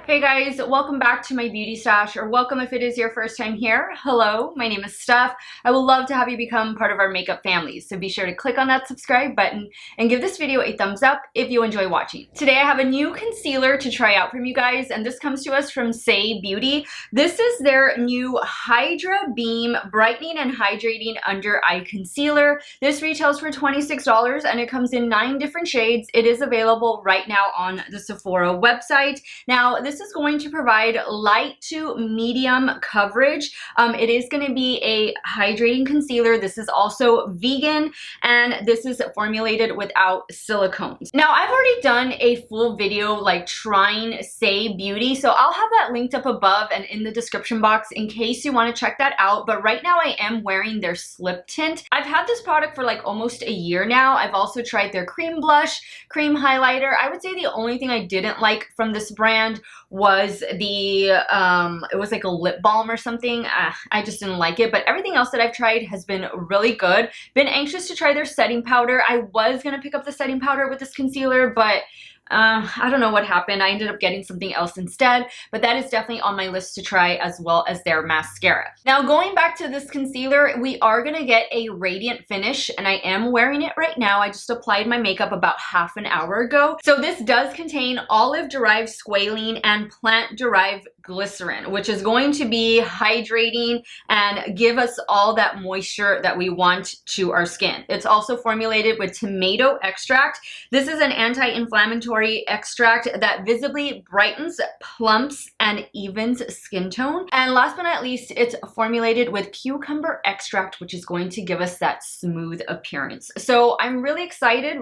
Hey guys, welcome back to my beauty stash, or welcome if it is your first time here. Hello, my name is Steff. I would love to have you become part of our makeup family, so be sure to click on that subscribe button and give this video a thumbs up if you enjoy watching. Today I have a new concealer to try out from you guys, and this comes to us from Saie Beauty. This is their new Hydrabeam Brightening and Hydrating Under Eye Concealer. This retails for $26 and it comes in 9 different shades. It is available right now on the Sephora website. Now, this is going to provide light to medium coverage. It is going to be a hydrating concealer. This is also vegan, and this is formulated without silicones. Now, I've already done a full video like trying Saie Beauty, so I'll have that linked up above and in the description box in case you want to check that out. But right now I am wearing their Slip Tint. I've had this product for like almost a year now. I've also tried their cream blush, cream highlighter. I would say the only thing I didn't like from this brand was the it was like a lip balm or something. I just didn't like it, but everything else that I've tried has been really good. Been anxious to try their setting powder. I was gonna pick up the setting powder with this concealer, but I don't know what happened. I ended up getting something else instead, but that is definitely on my list to try, as well as their mascara. Now, going back to this concealer, we are gonna get a radiant finish, and I am wearing it right now. I just applied my makeup about half an hour ago. So this does contain olive-derived squalene and plant-derived glycerin, which is going to be hydrating and give us all that moisture that we want to our skin. It's also formulated with tomato extract. This is an anti-inflammatory extract that visibly brightens, plumps, and evens skin tone. And last but not least, it's formulated with cucumber extract, which is going to give us that smooth appearance. So I'm really excited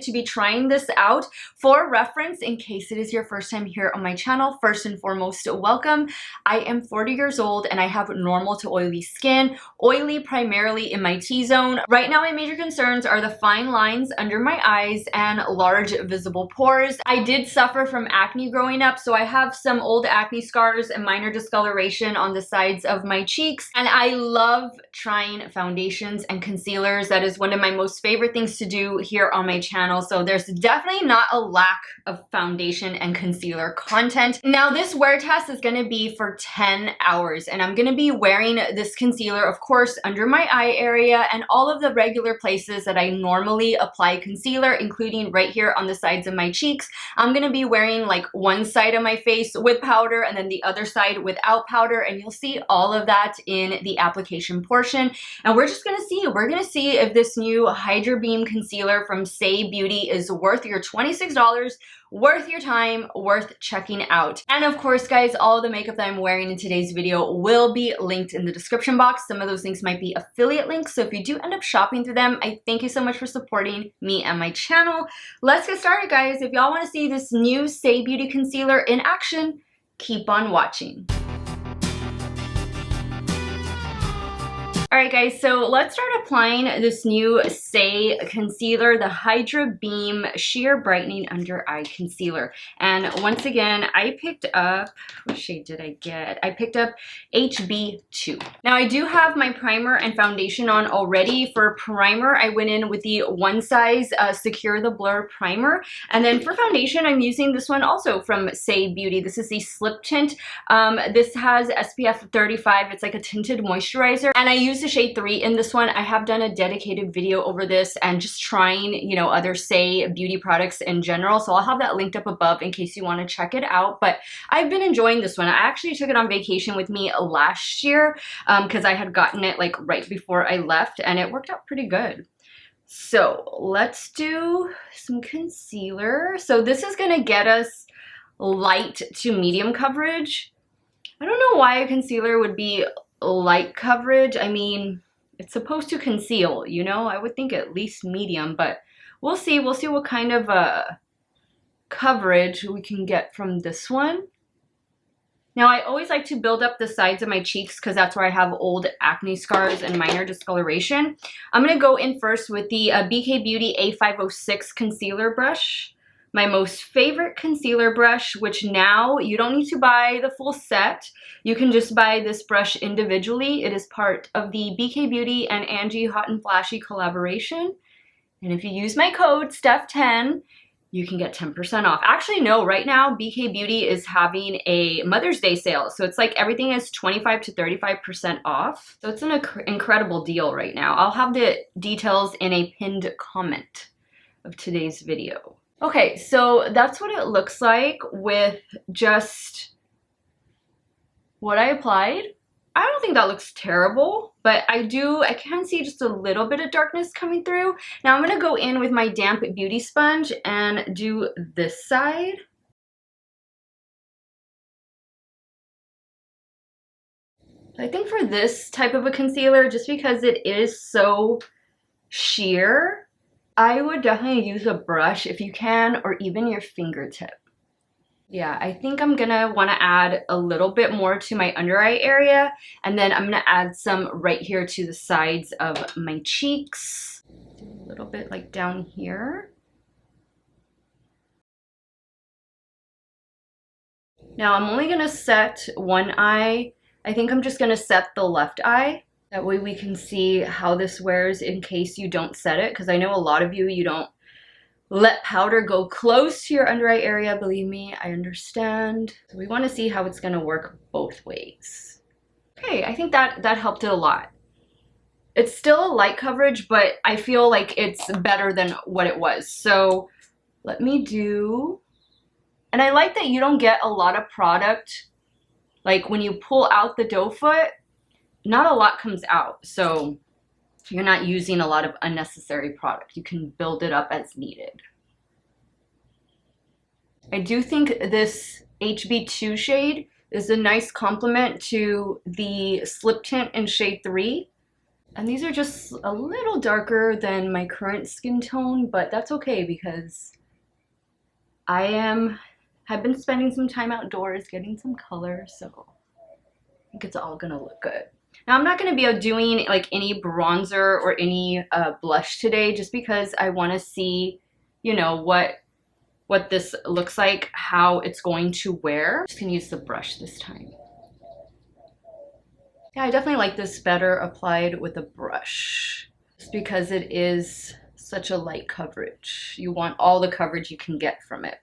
to be trying this out. For reference, in case it is your first time here on my channel, first and foremost, welcome. I am 40 years old and I have normal to oily skin, oily primarily in my T-zone. Right now, my major concerns are the fine lines under my eyes and large visible pores. I did suffer from acne growing up, so I have some old acne scars and minor discoloration on the sides of my cheeks. And I love trying foundations and concealers. That is one of my most favorite things to do here on my channel. So there's definitely not a lack of foundation and concealer content. Now, this wear test is going to be for 10 hours, and I'm going to be wearing this concealer, of course, under my eye area and all of the regular places that I normally apply concealer, including right here on the sides of my cheeks. I'm going to be wearing like one side of my face with powder and then the other side without powder, and you'll see all of that in the application portion. And we're just going to see, if this new Hydrabeam concealer from Saie Beauty is worth your $26, worth your time, worth checking out. And of course, guys, all the makeup that I'm wearing in today's video will be linked in the description box. Some of those links might be affiliate links, so if you do end up shopping through them, I thank you so much for supporting me and my channel. Let's get started, guys. If y'all want to see this new Saie Beauty concealer in action, keep on watching. Alright guys, so let's start applying this new Saie concealer, the Hydrabeam Sheer Brightening Under Eye Concealer. And once again, I picked up, what shade did I get? I picked up HB2. Now I do have my primer and foundation on already. For primer, I went in with the One Size Secure the Blur primer. And then for foundation, I'm using this one also from Saie Beauty. This is the Slip Tint. This has SPF 35. It's like a tinted moisturizer. And I use the shade 3 in this one. I have done a dedicated video over this and just trying, you know, other Saie Beauty products in general. So I'll have that linked up above in case you want to check it out. But I've been enjoying this one. I actually took it on vacation with me last year because I had gotten it like right before I left, and it worked out pretty good. So let's do some concealer. So this is going to get us light to medium coverage. I don't know why a concealer would be light coverage. I mean, it's supposed to conceal, you know? I would think at least medium, but we'll see. We'll see what kind of coverage we can get from this one. Now, I always like to build up the sides of my cheeks because that's where I have old acne scars and minor discoloration. I'm going to go in first with the BK Beauty A506 concealer brush. My most favorite concealer brush, which now you don't need to buy the full set. You can just buy this brush individually. It is part of the BK Beauty and Angie Hot and Flashy collaboration. And if you use my code STEFF10, you can get 10% off. Actually, no, right now BK Beauty is having a Mother's Day sale. So it's like everything is 25 to 35% off. So it's an incredible deal right now. I'll have the details in a pinned comment of today's video. Okay, so that's what it looks like with just what I applied. I don't think that looks terrible, but I can see just a little bit of darkness coming through. Now I'm gonna go in with my damp beauty sponge and do this side. I think for this type of a concealer, just because it is so sheer, I would definitely use a brush if you can, or even your fingertip. Yeah, I think I'm gonna wanna add a little bit more to my under eye area, and then I'm gonna add some right here to the sides of my cheeks. Do a little bit like down here. Now I'm only gonna set one eye. I think I'm just gonna set the left eye. That way we can see how this wears in case you don't set it, because I know a lot of you don't let powder go close to your under eye area. Believe me, I understand. So we want to see how it's going to work both ways. Okay, I think that helped it a lot. It's still a light coverage, but I feel like it's better than what it was. So let me do, and I like that you don't get a lot of product. Like when you pull out the doe foot, not a lot comes out. So you're not using a lot of unnecessary product. You can build it up as needed. I do think this HB2 shade is a nice complement to the Slip Tint in shade 3. And these are just a little darker than my current skin tone, but that's okay because have been spending some time outdoors getting some color, so I think it's all gonna look good. Now I'm not going to be doing like any bronzer or any blush today, just because I want to see, you know, what this looks like, how it's going to wear. I'm just going to use the brush this time. Yeah, I definitely like this better applied with a brush, just because it is such a light coverage. You want all the coverage you can get from it.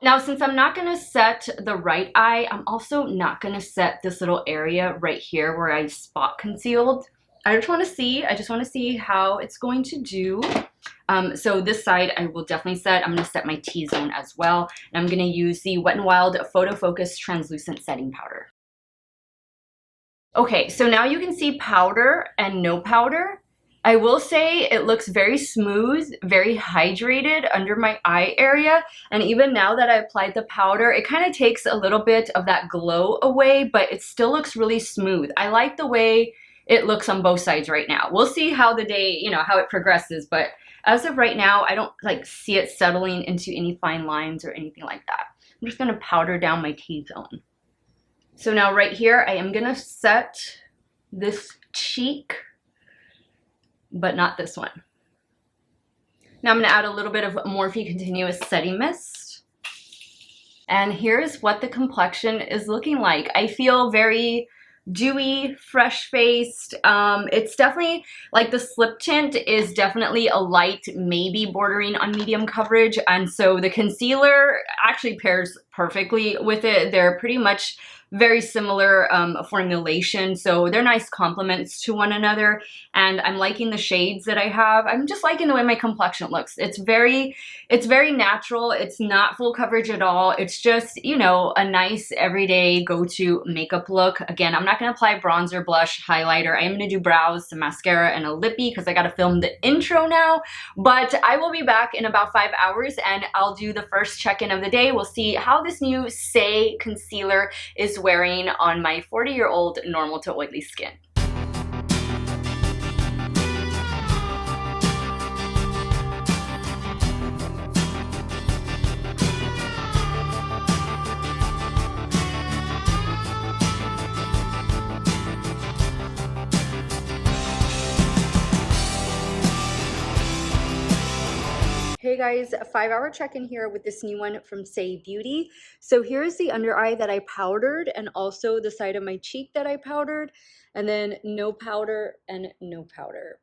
Now, since I'm not going to set the right eye, I'm also not going to set this little area right here where I spot concealed. I just want to see how it's going to do. So this side I will definitely set. I'm going to set my T-zone as well. And I'm going to use the Wet n Wild Photo Focus Translucent Setting Powder. Okay, so now you can see powder and no powder. I will say it looks very smooth, very hydrated under my eye area. And even now that I applied the powder, it kind of takes a little bit of that glow away, but it still looks really smooth. I like the way it looks on both sides right now. We'll see how the day, you know, how it progresses. But as of right now, I don't like see it settling into any fine lines or anything like that. I'm just gonna powder down my T-zone. So now right here, I am gonna set this cheek, but not this one. Now I'm gonna add a little bit of Morphe Continuous Setting Mist. And here's what the complexion is looking like. I feel very dewy, fresh-faced. It's definitely, like the slip tint is definitely a light, maybe bordering on medium coverage. And so the concealer actually pairs perfectly with it. They're pretty much very similar formulation, so they're nice complements to one another, and I'm liking the shades that I have. I'm just liking the way my complexion looks. It's very natural. It's not full coverage at all. It's just, you know, a nice everyday go-to makeup look. Again, I'm not going to apply bronzer, blush, highlighter. I am going to do brows, some mascara, and a lippy because I got to film the intro now, but I will be back in about 5 hours and I'll do the first check-in of the day. We'll see how this new Saie concealer is wearing on my 40-year-old normal to oily skin. Hey guys, a 5-hour check-in here with this new one from Saie Beauty. So here's the under eye that I powdered, and also the side of my cheek that I powdered, and then no powder and no powder.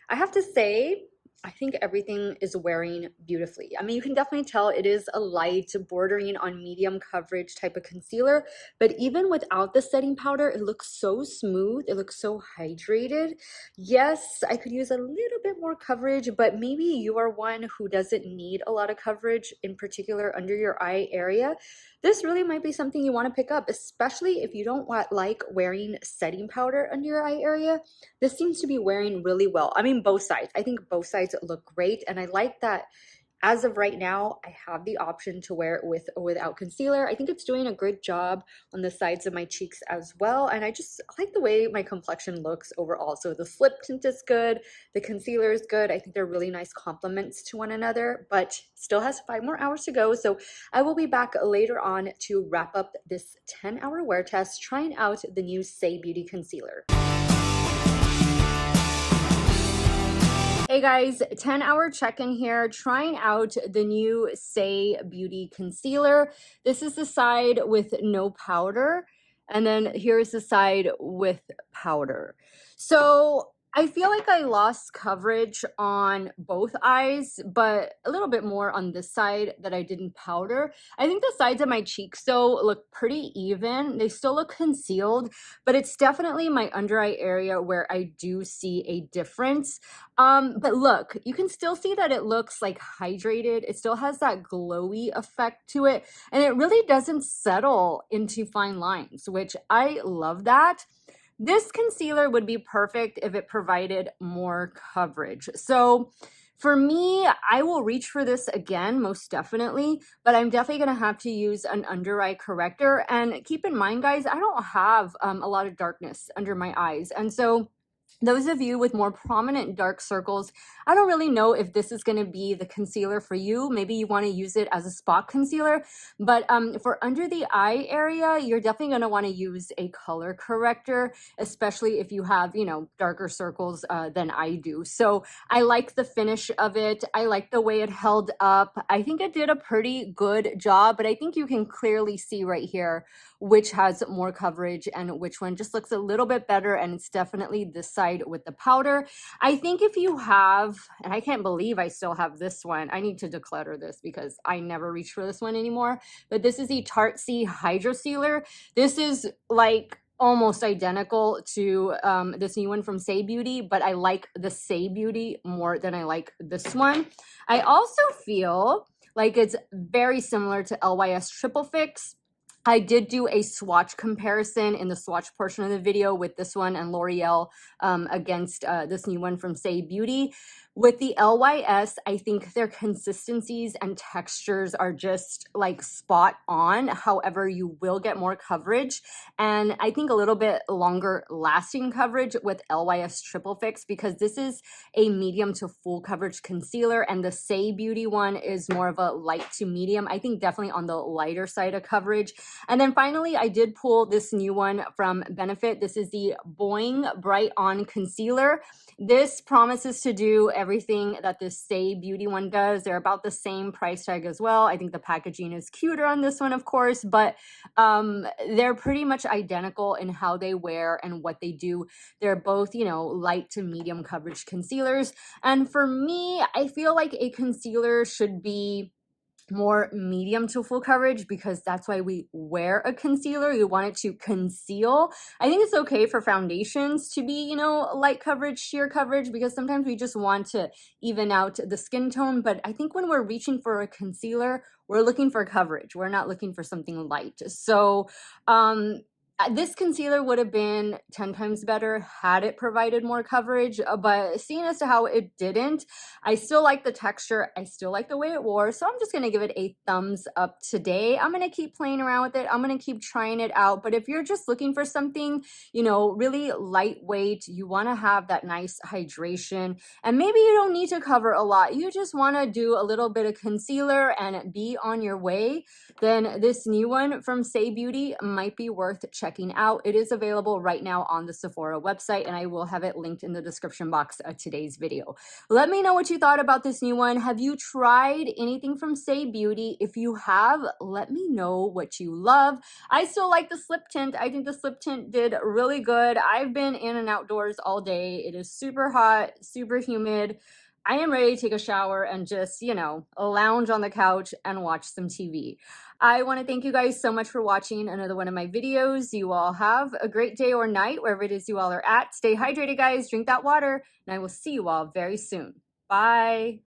I have to say, I think everything is wearing beautifully. I mean, you can definitely tell it is a light bordering on medium coverage type of concealer, but even without the setting powder, it looks so smooth. It looks so hydrated. Yes, I could use a little bit more coverage, but maybe you are one who doesn't need a lot of coverage, in particular under your eye area. This really might be something you want to pick up, especially if you don't like wearing setting powder under your eye area. This seems to be wearing really well. I mean, both sides. I think both sides look great. And I like that as of right now, I have the option to wear it with or without concealer. I think it's doing a good job on the sides of my cheeks as well. And I just like the way my complexion looks overall. So the slip tint is good. The concealer is good. I think they're really nice complements to one another, but still has 5 more hours to go. So I will be back later on to wrap up this 10-hour wear test, trying out the new Saie Beauty Concealer. Hey guys, 10-hour check-in here, trying out the new Saie Beauty Concealer. This is the side with no powder, and then here's the side with powder. So I feel like I lost coverage on both eyes, but a little bit more on this side that I didn't powder. I think the sides of my cheeks, though, look pretty even. They still look concealed, but it's definitely my under eye area where I do see a difference. But look, you can still see that it looks like hydrated. It still has that glowy effect to it, and it really doesn't settle into fine lines, which I love that. This concealer would be perfect if it provided more coverage. So for me, I will reach for this again, most definitely, but I'm definitely going to have to use an under eye corrector. And keep in mind, guys, I don't have a lot of darkness under my eyes. And so those of you with more prominent dark circles, I don't really know if this is going to be the concealer for you. Maybe you want to use it as a spot concealer, but for under the eye area, you're definitely going to want to use a color corrector, especially if you have, you know, darker circles than I do. So I like the finish of it. I like the way it held up. I think it did a pretty good job, but I think you can clearly see right here which has more coverage and which one just looks a little bit better, and it's definitely this side with the powder. I think if you have, and I can't believe I still have this one, I need to declutter this because I never reach for this one anymore, but this is the Saie Hydro Sealer. This is like almost identical to this new one from Saie Beauty, but I like the Saie Beauty more than I like this one. I also feel like it's very similar to LYS Triple Fix. I did do a swatch comparison in the swatch portion of the video with this one and L'Oreal against this new one from Saie Beauty. With the LYS, I think their consistencies and textures are just like spot on. However, you will get more coverage and I think a little bit longer lasting coverage with LYS Triple Fix because this is a medium to full coverage concealer and the Saie Beauty one is more of a light to medium. I think definitely on the lighter side of coverage. And then finally, I did pull this new one from Benefit. This is the Boing Bright On Concealer. This promises to do everything that this Saie Beauty one does. They're about the same price tag as well. I think the packaging is cuter on this one, of course, but they're pretty much identical in how they wear and what they do. They're both, you know, light to medium coverage concealers. And for me, I feel like a concealer should be more medium to full coverage because that's why we wear a concealer. You want it to conceal. I think it's okay for foundations to be, you know, light coverage, sheer coverage, because sometimes we just want to even out the skin tone. But I think when we're reaching for a concealer, we're looking for coverage. We're not looking for something light. So, this concealer would have been 10 times better had it provided more coverage, but seeing as to how it didn't, I still like the texture. I still like the way it wore. So I'm just going to give it a thumbs up today. I'm going to keep playing around with it. I'm going to keep trying it out. But if you're just looking for something, you know, really lightweight, you want to have that nice hydration, and maybe you don't need to cover a lot. You just want to do a little bit of concealer and be on your way, then this new one from Saie Beauty might be worth checking out. It is available right now on the Sephora website, and I will have it linked in the description box of today's video. Let me know what you thought about this new one. Have you tried anything from Saie Beauty? If you have, let me know what you love. I still like the slip tint. I think the slip tint did really good. I've been in and outdoors all day. It is super hot, super humid. I am ready to take a shower and just, you know, lounge on the couch and watch some TV. I want to thank you guys so much for watching another one of my videos. You all have a great day or night, wherever it is you all are at. Stay hydrated, guys. Drink that water, and I will see you all very soon. Bye.